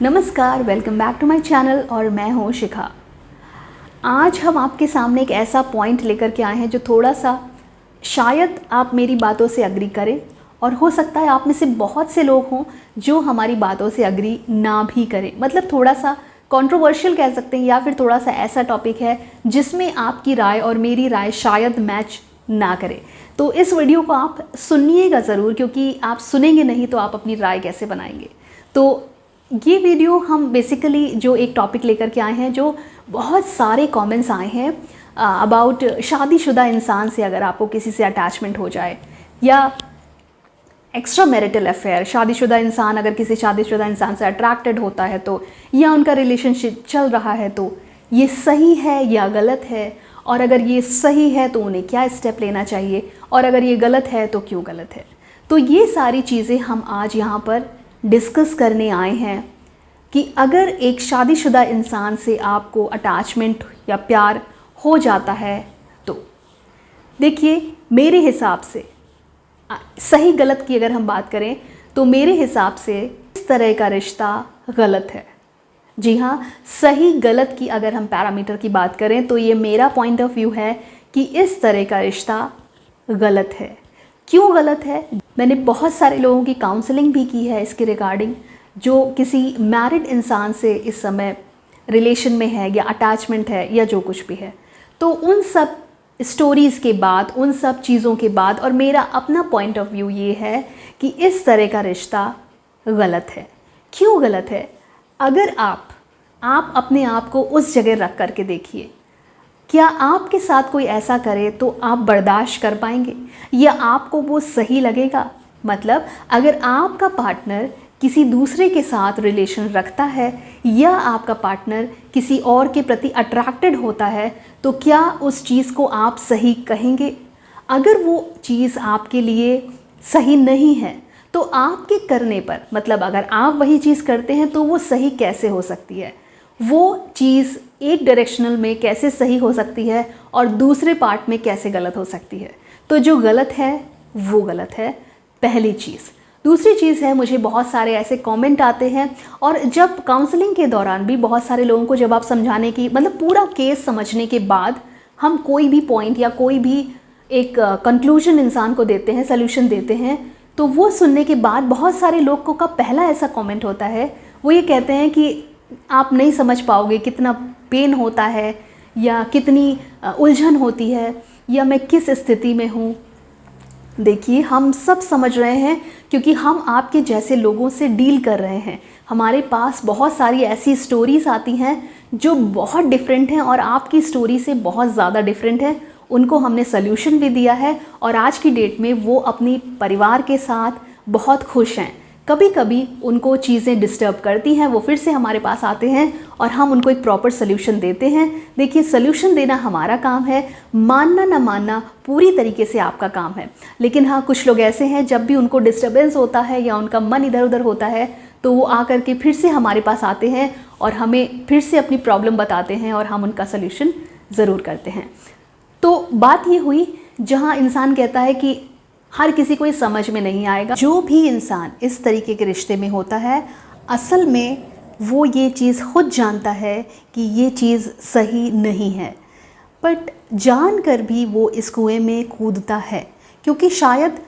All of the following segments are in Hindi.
नमस्कार, welcome back to my channel और मैं हूँ शिखा। आज हम आपके सामने एक ऐसा पॉइंट लेकर के आए हैं जो थोड़ा सा शायद आप मेरी बातों से अग्री करें और हो सकता है आप में से बहुत से लोग हों जो हमारी बातों से अग्री ना भी करें। मतलब थोड़ा सा कंट्रोवर्शियल कह सकते हैं या फिर थोड़ा सा ऐसा टॉपिक है जिसमें आपकी राय और मेरी राय शायद मैच ना करे। तो इस वीडियो को आप सुनिएगा ज़रूर, क्योंकि आप सुनेंगे नहीं तो आप अपनी राय कैसे बनाएंगे। तो ये वीडियो हम बेसिकली जो एक टॉपिक लेकर के आए हैं, जो बहुत सारे कमेंट्स आए हैं अबाउट शादीशुदा इंसान से अगर आपको किसी से अटैचमेंट हो जाए या एक्स्ट्रा मैरिटल अफेयर, शादीशुदा इंसान अगर किसी शादीशुदा इंसान से अट्रैक्टेड होता है तो, या उनका रिलेशनशिप चल रहा है तो ये सही है या गलत है, और अगर ये सही है तो उन्हें क्या स्टेप लेना चाहिए, और अगर ये गलत है तो क्यों गलत है। तो ये सारी चीज़ें हम आज यहाँ पर डिस्कस करने आए हैं कि अगर एक शादीशुदा इंसान से आपको अटैचमेंट या प्यार हो जाता है तो देखिए, मेरे हिसाब से सही गलत की अगर हम बात करें तो मेरे हिसाब से इस तरह का रिश्ता गलत है। जी हाँ, सही गलत की अगर हम पैरामीटर की बात करें तो ये मेरा पॉइंट ऑफ व्यू है कि इस तरह का रिश्ता गलत है। क्यों गलत है? मैंने बहुत सारे लोगों की काउंसलिंग भी की है इसके रिगार्डिंग, जो किसी मैरिड इंसान से इस समय रिलेशन में है या अटैचमेंट है या जो कुछ भी है। तो उन सब स्टोरीज़ के बाद, उन सब चीज़ों के बाद, और मेरा अपना पॉइंट ऑफ व्यू ये है कि इस तरह का रिश्ता गलत है। क्यों गलत है? अगर आप अपने आप को उस जगह रख करके देखिए, क्या आपके साथ कोई ऐसा करे तो आप बर्दाश्त कर पाएंगे या आपको वो सही लगेगा? मतलब अगर आपका पार्टनर किसी दूसरे के साथ रिलेशन रखता है या आपका पार्टनर किसी और के प्रति अट्रैक्टेड होता है तो क्या उस चीज़ को आप सही कहेंगे? अगर वो चीज़ आपके लिए सही नहीं है तो आपके करने पर, मतलब अगर आप वही चीज़ करते हैं तो वो सही कैसे हो सकती है? वो चीज़ एक डायरेक्शनल में कैसे सही हो सकती है और दूसरे पार्ट में कैसे गलत हो सकती है? तो जो गलत है वो गलत है, पहली चीज़। दूसरी चीज़ है, मुझे बहुत सारे ऐसे कमेंट आते हैं और जब काउंसलिंग के दौरान भी बहुत सारे लोगों को जब आप समझाने की, मतलब पूरा केस समझने के बाद हम कोई भी पॉइंट या कोई भी एक कंक्लूजन इंसान को देते हैं, सोल्यूशन देते हैं, तो वो सुनने के बाद बहुत सारे लोगों का पहला ऐसा कमेंट होता है, वो ये कहते हैं कि आप नहीं समझ पाओगे कितना पेन होता है या कितनी उलझन होती है या मैं किस स्थिति में हूँ। देखिए, हम सब समझ रहे हैं क्योंकि हम आपके जैसे लोगों से डील कर रहे हैं। हमारे पास बहुत सारी ऐसी स्टोरीज़ आती हैं जो बहुत डिफरेंट हैं और आपकी स्टोरी से बहुत ज़्यादा डिफरेंट है। उनको हमने सल्यूशन भी दिया है और आज की डेट में वो अपनी परिवार के साथ बहुत खुश हैं। कभी कभी उनको चीज़ें डिस्टर्ब करती हैं, वो फिर से हमारे पास आते हैं और हम उनको एक प्रॉपर सल्यूशन देते हैं। देखिए, सल्यूशन देना हमारा काम है, मानना ना मानना पूरी तरीके से आपका काम है। लेकिन हाँ, कुछ लोग ऐसे हैं जब भी उनको डिस्टर्बेंस होता है या उनका मन इधर उधर होता है तो वो आकर के फिर से हमारे पास आते हैं और हमें फिर से अपनी प्रॉब्लम बताते हैं और हम उनका सल्यूशन ज़रूर करते हैं। तो बात ये हुई जहाँ इंसान कहता है कि हर किसी को ये समझ में नहीं आएगा। जो भी इंसान इस तरीके के रिश्ते में होता है, असल में वो ये चीज़ खुद जानता है कि ये चीज़ सही नहीं है, बट जानकर भी वो इस कुएं में कूदता है क्योंकि शायद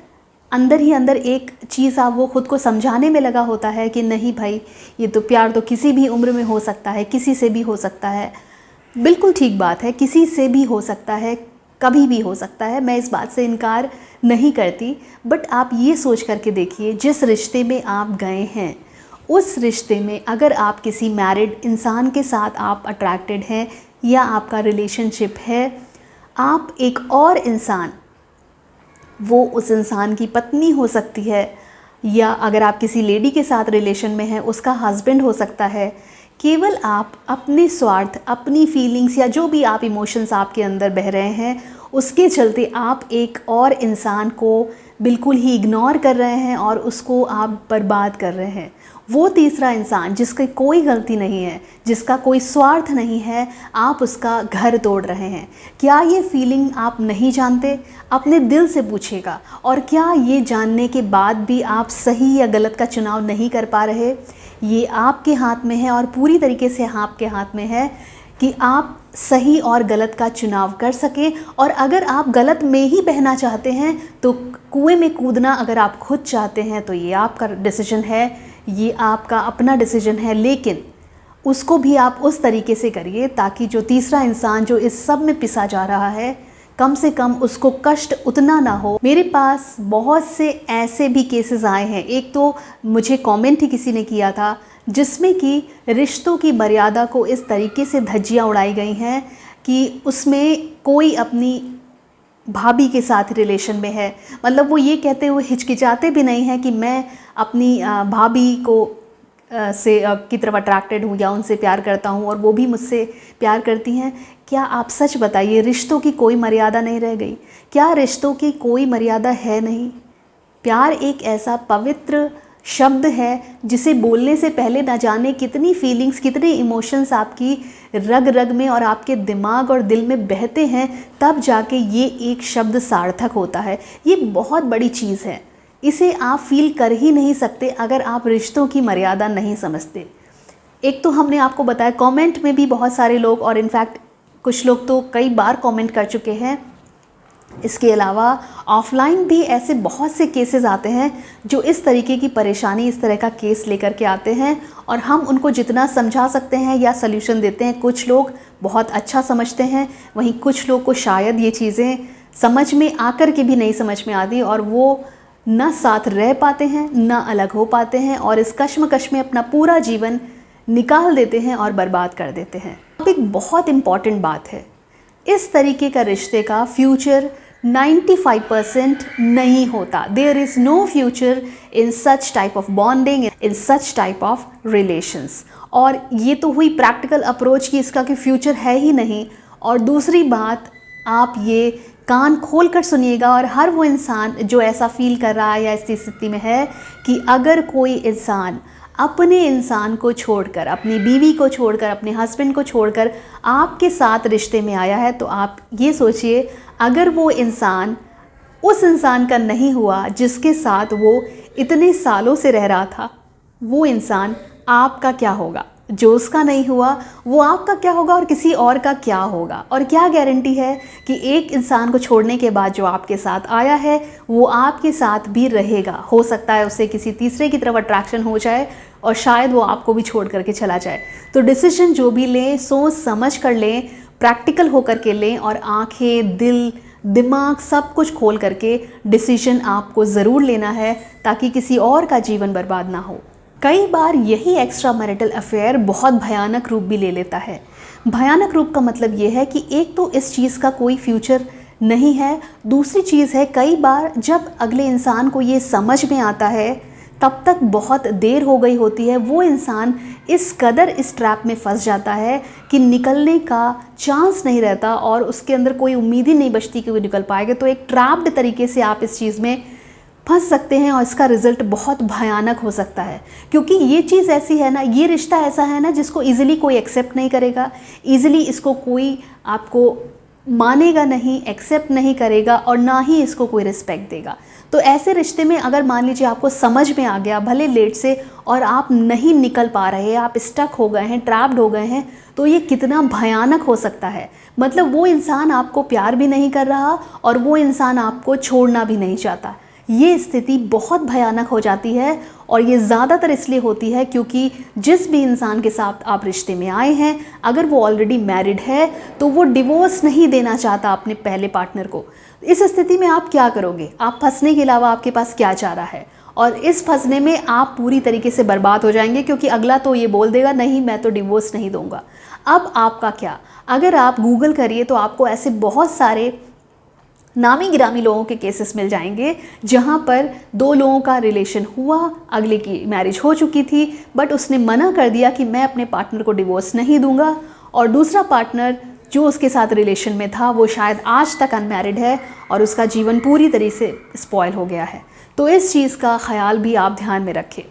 अंदर ही अंदर एक चीज़ वो खुद को समझाने में लगा होता है कि नहीं भाई, ये तो प्यार तो किसी भी उम्र में हो सकता है, किसी से भी हो सकता है। बिल्कुल ठीक बात है, किसी से भी हो सकता है, कभी भी हो सकता है, मैं इस बात से इनकार नहीं करती। बट आप ये सोच करके देखिए, जिस रिश्ते में आप गए हैं उस रिश्ते में अगर आप किसी मैरिड इंसान के साथ आप अट्रैक्टेड हैं या आपका रिलेशनशिप है, आप एक और इंसान, वो उस इंसान की पत्नी हो सकती है या अगर आप किसी लेडी के साथ रिलेशन में हैं उसका हस्बैंड हो सकता है। केवल आप अपने स्वार्थ, अपनी फीलिंग्स या जो भी आप इमोशंस आपके अंदर बह रहे हैं उसके चलते आप एक और इंसान को बिल्कुल ही इग्नोर कर रहे हैं और उसको आप बर्बाद कर रहे हैं। वो तीसरा इंसान जिसकी कोई गलती नहीं है, जिसका कोई स्वार्थ नहीं है, आप उसका घर तोड़ रहे हैं। क्या ये फीलिंग आप नहीं जानते? अपने दिल से पूछिएगा। और क्या ये जानने के बाद भी आप सही या गलत का चुनाव नहीं कर पा रहे? ये आपके हाथ में है और पूरी तरीके से आपके हाथ में है कि आप सही और गलत का चुनाव कर सकें। और अगर आप गलत में ही बहना चाहते हैं तो कुएं में कूदना अगर आप खुद चाहते हैं तो ये आपका डिसीजन है, ये आपका अपना डिसीजन है, लेकिन उसको भी आप उस तरीके से करिए ताकि जो तीसरा इंसान जो इस सब में पिसा जा रहा है कम से कम उसको कष्ट उतना ना हो। मेरे पास बहुत से ऐसे भी केसेस आए हैं। एक तो मुझे कमेंट ही किसी ने किया था जिसमें कि रिश्तों की मर्यादा को इस तरीके से धज्जियाँ उड़ाई गई हैं कि उसमें कोई अपनी भाभी के साथ रिलेशन में है, मतलब वो ये कहते हुए हिचकिचाते भी नहीं हैं कि मैं अपनी भाभी को की तरफ अट्रैक्टेड हूँ या उनसे प्यार करता हूँ और वो भी मुझसे प्यार करती हैं। क्या आप सच बताइए, रिश्तों की कोई मर्यादा नहीं रह गई? क्या रिश्तों की कोई मर्यादा है नहीं? प्यार एक ऐसा पवित्र शब्द है जिसे बोलने से पहले ना जाने कितनी फीलिंग्स, कितने इमोशंस आपकी रग रग में और आपके दिमाग और दिल में बहते हैं, तब जाके ये एक शब्द सार्थक होता है। ये बहुत बड़ी चीज़ है, इसे आप फील कर ही नहीं सकते अगर आप रिश्तों की मर्यादा नहीं समझते। एक तो हमने आपको बताया, कमेंट में भी बहुत सारे लोग, और इनफैक्ट कुछ लोग तो कई बार कमेंट कर चुके हैं। इसके अलावा ऑफलाइन भी ऐसे बहुत से केसेस आते हैं जो इस तरीके की परेशानी, इस तरह का केस लेकर के आते हैं और हम उनको जितना समझा सकते हैं या सल्यूशन देते हैं, कुछ लोग बहुत अच्छा समझते हैं, वहीं कुछ लोग को शायद ये चीज़ें समझ में आकर के भी नहीं समझ में आती और वो ना साथ रह पाते हैं ना अलग हो पाते हैं और इस कश्मकश में अपना पूरा जीवन निकाल देते हैं और बर्बाद कर देते हैं। अब एक बहुत इम्पॉर्टेंट बात है, इस तरीके का रिश्ते का फ्यूचर 95% नहीं होता। There is no future in such type of bonding, in such type of relations. और ये तो हुई प्रैक्टिकल अप्रोच की इसका कि फ्यूचर है ही नहीं। और दूसरी बात, आप ये कान खोल कर सुनिएगा और हर वो इंसान जो ऐसा फील कर रहा है या इस स्थिति में है कि अगर कोई इंसान अपने इंसान को छोड़कर, अपनी बीवी को छोड़कर, अपने हस्बैंड को छोड़कर आपके साथ रिश्ते में आया है, तो आप ये सोचिए अगर वो इंसान उस इंसान का नहीं हुआ जिसके साथ वो इतने सालों से रह रहा था, वो इंसान आपका क्या होगा? जो उसका नहीं हुआ वो आपका क्या होगा और किसी और का क्या होगा? और क्या गारंटी है कि एक इंसान को छोड़ने के बाद जो आपके साथ आया है वो आपके साथ भी रहेगा? हो सकता है उससे किसी तीसरे की तरफ अट्रैक्शन हो जाए और शायद वो आपको भी छोड़ करके चला जाए। तो डिसीजन जो भी लें सोच समझ कर लें, प्रैक्टिकल होकर के लें और आंखें, दिल, दिमाग सब कुछ खोल करके डिसीजन आपको ज़रूर लेना है ताकि किसी और का जीवन बर्बाद ना हो। कई बार यही एक्स्ट्रा मैरिटल अफेयर बहुत भयानक रूप भी ले लेता है। भयानक रूप का मतलब ये है कि एक तो इस चीज़ का कोई फ्यूचर नहीं है, दूसरी चीज़ है कई बार जब अगले इंसान को ये समझ में आता है तब तक बहुत देर हो गई होती है। वो इंसान इस कदर इस ट्रैप में फंस जाता है कि निकलने का चांस नहीं रहता और उसके अंदर कोई उम्मीद ही नहीं बचती कि वो निकल पाएगा। तो एक ट्रैप्ड तरीके से आप इस चीज़ में फंस सकते हैं और इसका रिज़ल्ट बहुत भयानक हो सकता है, क्योंकि ये चीज़ ऐसी है ना, ये रिश्ता ऐसा है ना जिसको ईज़िली कोई एक्सेप्ट नहीं करेगा, ईज़िली इसको कोई आपको मानेगा नहीं, एक्सेप्ट नहीं करेगा और ना ही इसको कोई रिस्पेक्ट देगा। तो ऐसे रिश्ते में अगर मान लीजिए आपको समझ में आ गया भले लेट से और आप नहीं निकल पा रहे, आप स्टक हो गए हैं, ट्रैप्ड हो गए हैं, तो ये कितना भयानक हो सकता है। मतलब वो इंसान आपको प्यार भी नहीं कर रहा और वो इंसान आपको छोड़ना भी नहीं चाहता। ये स्थिति बहुत भयानक हो जाती है और ये ज़्यादातर इसलिए होती है क्योंकि जिस भी इंसान के साथ आप रिश्ते में आए हैं, अगर वो ऑलरेडी मैरिड है तो वो डिवोर्स नहीं देना चाहता अपने पहले पार्टनर को। इस स्थिति में आप क्या करोगे? आप फंसने के अलावा आपके पास क्या चारा है? और इस फंसने में आप पूरी तरीके से बर्बाद हो जाएंगे क्योंकि अगला तो ये बोल देगा नहीं मैं तो डिवोर्स नहीं दूंगा। अब आपका क्या? अगर आप गूगल करिए तो आपको ऐसे बहुत सारे नामी गिरामी लोगों के केसेस मिल जाएंगे जहां पर दो लोगों का रिलेशन हुआ, अगले की मैरिज हो चुकी थी बट उसने मना कर दिया कि मैं अपने पार्टनर को डिवोर्स नहीं दूंगा, और दूसरा पार्टनर जो उसके साथ रिलेशन में था वो शायद आज तक अनमैरिड है और उसका जीवन पूरी तरह से स्पॉइल हो गया है। तो इस चीज़ का ख्याल भी आप ध्यान में रखें।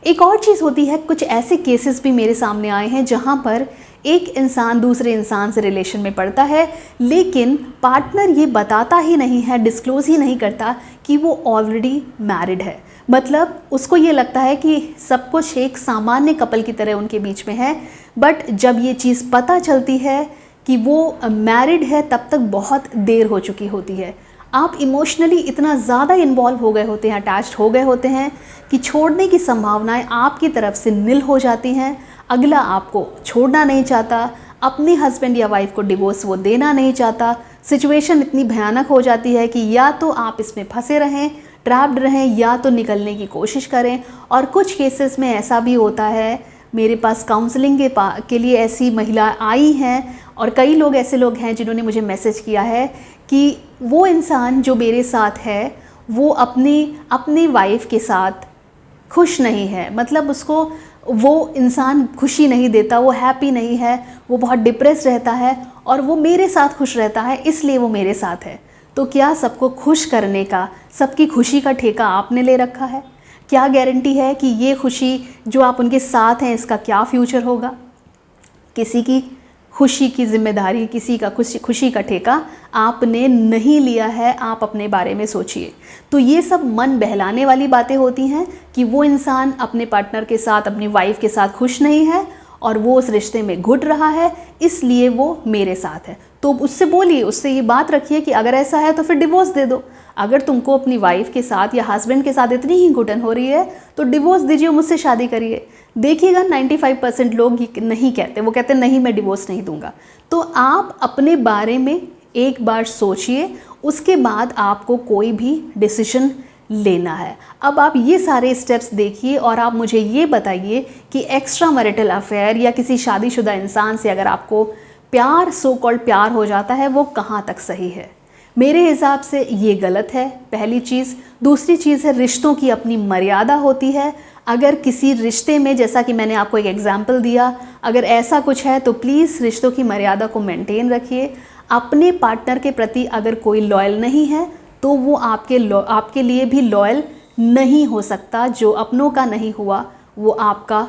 एक और चीज़ होती है, कुछ ऐसे केसेस भी मेरे सामने आए हैं जहाँ पर एक इंसान दूसरे इंसान से रिलेशन में पड़ता है, लेकिन पार्टनर ये बताता ही नहीं है, डिस्क्लोज़ ही नहीं करता कि वो ऑलरेडी मैरिड है। मतलब उसको ये लगता है कि सब कुछ एक सामान्य कपल की तरह उनके बीच में है, बट जब ये चीज़ पता चलती है कि वो मैरिड है तब तक बहुत देर हो चुकी होती है। आप इमोशनली इतना ज़्यादा इन्वॉल्व हो गए होते हैं, अटैच्ड हो गए होते हैं कि छोड़ने की संभावनाएं आपकी तरफ से नील हो जाती हैं। अगला आपको छोड़ना नहीं चाहता, अपने हस्बैंड या वाइफ को डिवोर्स वो देना नहीं चाहता। सिचुएशन इतनी भयानक हो जाती है कि या तो आप इसमें फंसे रहें, ट्रैप्ड रहें, या तो निकलने की कोशिश करें। और कुछ केसेस में ऐसा भी होता है, मेरे पास काउंसलिंग के लिए ऐसी महिला आई हैं और कई लोग ऐसे लोग हैं जिन्होंने मुझे मैसेज किया है कि वो इंसान जो मेरे साथ है वो अपनी वाइफ के साथ खुश नहीं है। मतलब उसको वो इंसान खुशी नहीं देता, वो हैप्पी नहीं है, वो बहुत डिप्रेस रहता है और वो मेरे साथ खुश रहता है, इसलिए वो मेरे साथ है। तो क्या सबको खुश करने का, सबकी खुशी का ठेका आपने ले रखा है? क्या गारंटी है कि ये खुशी जो आप उनके साथ हैं इसका क्या फ्यूचर होगा? किसी की खुशी की जिम्मेदारी, किसी का खुशी का ठेका आपने नहीं लिया है। आप अपने बारे में सोचिए। तो ये सब मन बहलाने वाली बातें होती हैं कि वो इंसान अपने पार्टनर के साथ, अपनी वाइफ के साथ खुश नहीं है और वो उस रिश्ते में घुट रहा है, इसलिए वो मेरे साथ है। तो उससे बोलिए, उससे ये बात रखिए कि अगर ऐसा है तो फिर डिवोर्स दे दो। अगर तुमको अपनी वाइफ के साथ या हस्बैंड के साथ इतनी ही घुटन हो रही है तो डिवोर्स दीजिए, मुझसे शादी करिए। देखिएगा 95% लोग नहीं कहते, वो कहते नहीं मैं डिवोर्स नहीं दूंगा। तो आप अपने बारे में एक बार सोचिए, उसके बाद आपको कोई भी डिसीजन लेना है। अब आप ये सारे स्टेप्स देखिए और आप मुझे ये बताइए कि एक्स्ट्रा मैरिटल अफेयर या किसी शादीशुदा इंसान से अगर आपको प्यार, सो कॉल्ड प्यार हो जाता है, वो कहाँ तक सही है? मेरे हिसाब से ये गलत है, पहली चीज़। दूसरी चीज़ है, रिश्तों की अपनी मर्यादा होती है। अगर किसी रिश्ते में, जैसा कि मैंने आपको एक एग्जाम्पल दिया, अगर ऐसा कुछ है तो प्लीज़ रिश्तों की मर्यादा को मेंटेन रखिए। अपने पार्टनर के प्रति अगर कोई लॉयल नहीं है तो वो आपके लिए भी लॉयल नहीं हो सकता। जो अपनों का नहीं हुआ वो आपका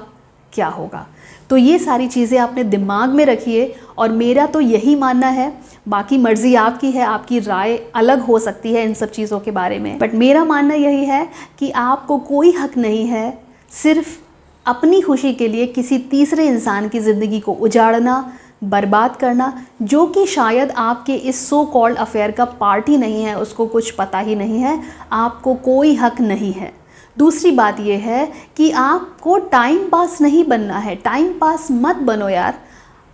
क्या होगा? तो ये सारी चीज़ें आपने दिमाग में रखिए और मेरा तो यही मानना है, बाकी मर्ज़ी आपकी है, आपकी राय अलग हो सकती है इन सब चीज़ों के बारे में, बट मेरा मानना यही है कि आपको कोई हक नहीं है सिर्फ अपनी खुशी के लिए किसी तीसरे इंसान की ज़िंदगी को उजाड़ना, बर्बाद करना, जो कि शायद आपके इस सो कॉल्ड अफेयर का पार्ट ही नहीं है, उसको कुछ पता ही नहीं है। आपको कोई हक नहीं है। दूसरी बात यह है कि आपको टाइम पास नहीं बनना है। टाइम पास मत बनो यार।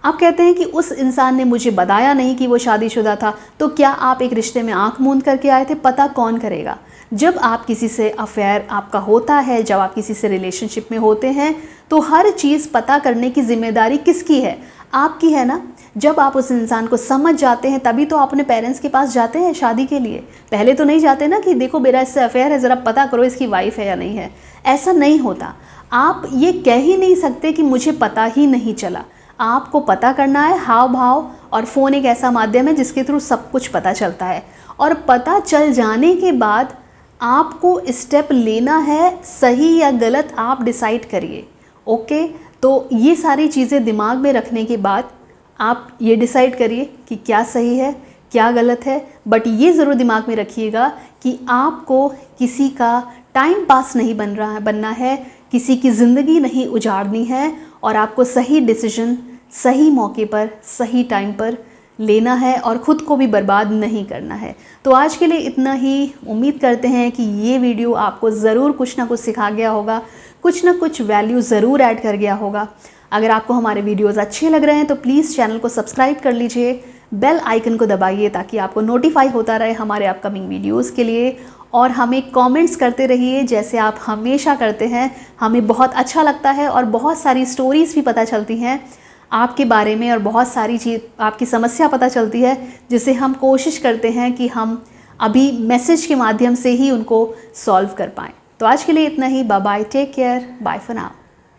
आप कहते हैं कि उस इंसान ने मुझे बताया नहीं कि वो शादीशुदा था, तो क्या आप एक रिश्ते में आंख मूंद करके आए थे? पता कौन करेगा? जब आप किसी से अफेयर आपका होता है, जब आप किसी से रिलेशनशिप में होते हैं, तो हर चीज़ पता करने की जिम्मेदारी किसकी है? आपकी है ना। जब आप उस इंसान को समझ जाते हैं तभी तो आप अपने पेरेंट्स के पास जाते हैं शादी के लिए। पहले तो नहीं जाते ना कि देखो मेरा इससे अफेयर है, ज़रा पता करो इसकी वाइफ है या नहीं है। ऐसा नहीं होता। आप ये कह ही नहीं सकते कि मुझे पता ही नहीं चला। आपको पता करना है। हाव भाव और फ़ोन एक ऐसा माध्यम है जिसके थ्रू सब कुछ पता चलता है, और पता चल जाने के बाद आपको स्टेप लेना है। सही या गलत आप डिसाइड करिए। ओके, तो ये सारी चीज़ें दिमाग में रखने के बाद आप ये डिसाइड करिए कि क्या सही है, क्या गलत है। बट ये ज़रूर दिमाग में रखिएगा कि आपको किसी का टाइम पास नहीं बनना है, किसी की ज़िंदगी नहीं उजाड़नी है, और आपको सही डिसीजन सही मौके पर सही टाइम पर लेना है और ख़ुद को भी बर्बाद नहीं करना है। तो आज के लिए इतना ही। उम्मीद करते हैं कि ये वीडियो आपको ज़रूर कुछ ना कुछ सिखा गया होगा, कुछ ना कुछ वैल्यू ज़रूर ऐड कर गया होगा। अगर आपको हमारे वीडियोज़ अच्छे लग रहे हैं तो प्लीज़ चैनल को सब्सक्राइब कर लीजिए, बेल आइकन को दबाइए ताकि आपको नोटिफाई होता रहे हमारे अपकमिंग वीडियोज़ के लिए, और हमें कमेंट्स करते रहिए जैसे आप हमेशा करते हैं। हमें बहुत अच्छा लगता है और बहुत सारी स्टोरीज़ भी पता चलती हैं आपके बारे में, और बहुत सारी चीज़ आपकी समस्या पता चलती है जिसे हम कोशिश करते हैं कि हम अभी मैसेज के माध्यम से ही उनको सॉल्व कर पाएँ। तो आज के लिए इतना ही। Bye bye, take care, bye for now.